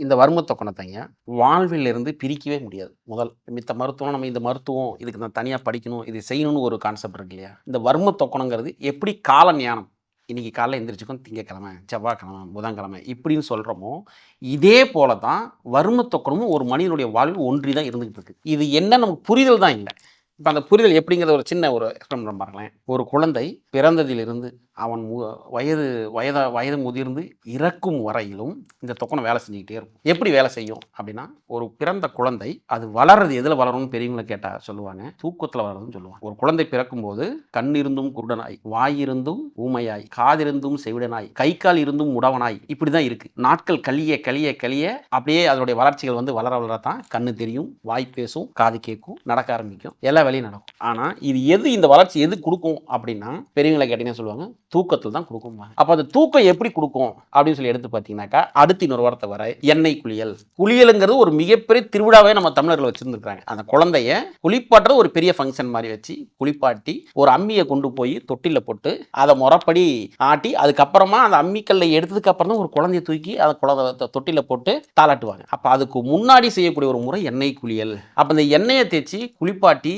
இந்த வர்ம தொக்கணத்தைங்க வாழ்விலிருந்து பிரிக்கவே முடியாது. மித்த மருத்துவம் நம்ம இந்த மருத்துவம் இதுக்கு நான் தனியா படிக்கணும், இது செய்யணும்னு ஒரு கான்செப்ட் இருக்கு இல்லையா? இந்த வர்ம தொக்கணங்கிறது எப்படி கால ஞானம், இன்னைக்கு காலைல எந்திரிச்சுக்கும் திங்கட்கிழமை, செவ்வாய்க்கிழமை, புதன்கிழமை இப்படின்னு சொல்றோமோ, இதே போல தான் வர்ம தொக்கணமும் ஒரு மனிதனுடைய வாழ்வில் ஒன்றி தான் இருந்துகிட்டு இருக்கு. இது என்ன நமக்கு புரிதல் தான் இல்ல. இப்ப அந்த புரிதல் எப்படிங்கிறத ஒரு சின்ன ஒரு எக்ஸ்பிரமன்ட் பாருங்களேன். ஒரு குழந்தை பிறந்ததிலிருந்து அவன் வயது வயது முதிர்ந்து இறக்கும் வரையிலும் இந்த தொக்கணம் வேலை செஞ்சுக்கிட்டே இருக்கும். எப்படி வேலை செய்யும் அப்படின்னா, ஒரு பிறந்த குழந்தை அது வளர்றது எதுல வளரும்னு பெரியவங்கள கேட்டா சொல்லுவாங்க. தூக்கத்துல வளருதுன்னு சொல்லுவாங்க. ஒரு குழந்தை பிறக்கும்போது கண் இருந்தும் குருடனாய், வாய் இருந்தும் ஊமையாய், காதிருந்தும் செவிடனாய், கை கால் இருந்தும் முடவனாய் இப்படிதான் இருக்கு. நாட்கள் கழிய கழிய கழிய அப்படியே அதனுடைய வளர்ச்சிகள் வந்து வளர வளரத்தான் கண்ணு தெரியும், வாய் பேசும், காது கேட்கும், நடக்க ஆரம்பிக்கும், எல்லா வேலையும் நடக்கும். ஆனா இது எது இந்த வளர்ச்சி எது கொடுக்கும் அப்படின்னா, பெரியவங்களை கேட்டீங்கன்னா சொல்லுவாங்க தூக்கத்தில் தான் கொடுக்கும். அப்ப அந்த தூக்கம் எப்படி கொடுக்கும் அப்படின்னு சொல்லி எடுத்து பார்த்தீங்கன்னாக்கா, அடுத்து இன்னொரு வார்த்தை வர எண்ணெய் குளியல். குளியலுங்கிறது ஒரு மிகப்பெரிய திருவிழாவே நம்ம தமிழர்கள் வச்சிருந்துருக்காங்க. அந்த குழந்தைய குளிப்பாட்டுறது ஒரு பெரிய ஃபங்க்ஷன் மாதிரி வச்சு குளிப்பாட்டி ஒரு அம்மியை கொண்டு போய் தொட்டில போட்டு அதை முறைப்படி ஆட்டி அதுக்கப்புறமா அந்த அம்மிக்கல்லை எடுத்ததுக்கு அப்புறம் தான் ஒரு குழந்தைய தூக்கி அதை தொட்டில போட்டு தாளாட்டுவாங்க. அப்ப அதுக்கு முன்னாடி செய்யக்கூடிய ஒரு முறை எண்ணெய் குளியல். அப்ப இந்த எண்ணெயை தேய்ச்சி குளிப்பாட்டி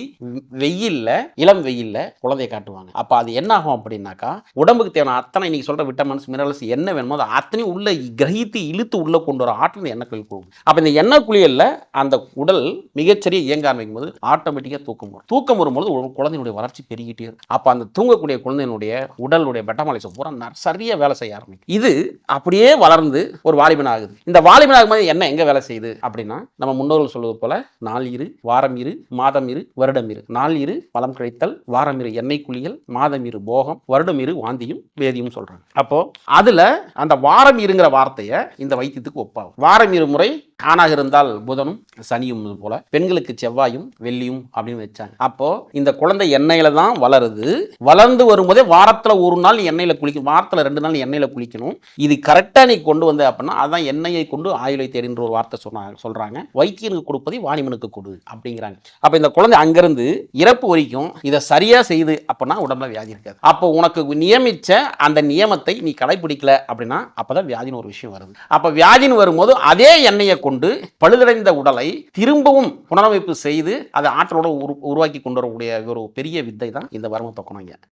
வெயில்ல இளம் வெயில்ல குழந்தைய காட்டுவாங்க. அப்ப அது என்ன ஆகும் அப்படின்னாக்கா, உடம்புக்கு தேவையான அத்தனை இன்னைக்கு சொல்ற விட்டமின்ஸ் மினரல்ஸ் என்ன வேணுமோ அதை அத்தனையும் உள்ள கிரகித்து இழுத்து உள்ள கொண்டு வர ஆற்றல் இந்த எண்ணெய் குளியல் போகும். அப்ப இந்த எண்ணெய் குளியல்ல அந்த உடல் மிகச்சரிய இயங்க ஆரம்பிக்கும் போது ஆட்டோமேட்டிக்கா தூக்கம் வரும். தூக்கம் வரும்போது குழந்தையினுடைய வளர்ச்சி பெருகிட்டே இருக்கும். அப்ப அந்த தூங்கக்கூடிய குழந்தையினுடைய உடலுடைய மெட்டபாலிசம் பூரா சரியா வேலை செய்ய ஆரம்பிக்கும். இது அப்படியே வளர்ந்து ஒரு வாலிபன் ஆகுது. இந்த வாலிபன் ஆகும்போது என்ன எங்க வேலை செய்யுது அப்படின்னா, நம்ம முன்னோர்கள் சொல்வது போல நாள் இரு, வாரம் இரு, மாதம் இரு, வருடம் இரு. நாள் இரு பலம் கிடைத்தல், வாரம் இரு எண்ணெய் குளியல், மாதம் இரு போகம், வருடம் இரு வாந்தியும் வேதியும் சொல்றாங்க. அப்போ அதுல அந்த வாரம் இருங்கிற வார்த்தையை இந்த வைத்தியத்துக்கு ஒப்பாகும். வாரம் இரு முறை ஆணாக இருந்தால் புதனும் சனியும் போல, பெண்களுக்கு செவ்வாயும் வெள்ளியும் அப்படின்னு வச்சாங்க. அப்போ இந்த குழந்தை எண்ணெயில தான் வளருது. வளர்ந்து வரும்போதே வாரத்துல ஒரு நாள் எண்ணெயில குளிக்கணும், வாரத்துல 2 நாள் எண்ணெயில குளிக்கணும். இது கரெக்டா நீ கொண்டு வந்த அப்படின்னா அதான் எண்ணெயை கொண்டு ஆயுளை தேடுன்ற ஒரு வார்த்தை சொல்றாங்க. வைத்தியனுக்கு கொடுப்பதை வாணிமனுக்கு கொடு அப்படிங்கிறாங்க. அப்ப இந்த குழந்தை அங்கிருந்து இறப்பு வரைக்கும் இதை சரியா செய்யுது அப்படின்னா உடம்புல வியாதி இருக்காது. அப்போ உனக்கு நியமிச்ச அந்த நியமத்தை நீ கடைபிடிக்கல அப்படின்னா அப்பதான் வியாதின்னு ஒரு விஷயம் வருது. அப்ப வியாதின்னு வரும்போது அதே எண்ணெயை கொண்டு பழுதடைந்த உடலை திரும்பவும் புனரமைப்பு செய்து அதை ஆற்றலோட உருவாக்கி கொண்டு வரக்கூடிய ஒரு பெரிய வித்தை தான் இந்த வர்ம தொக்கணம்.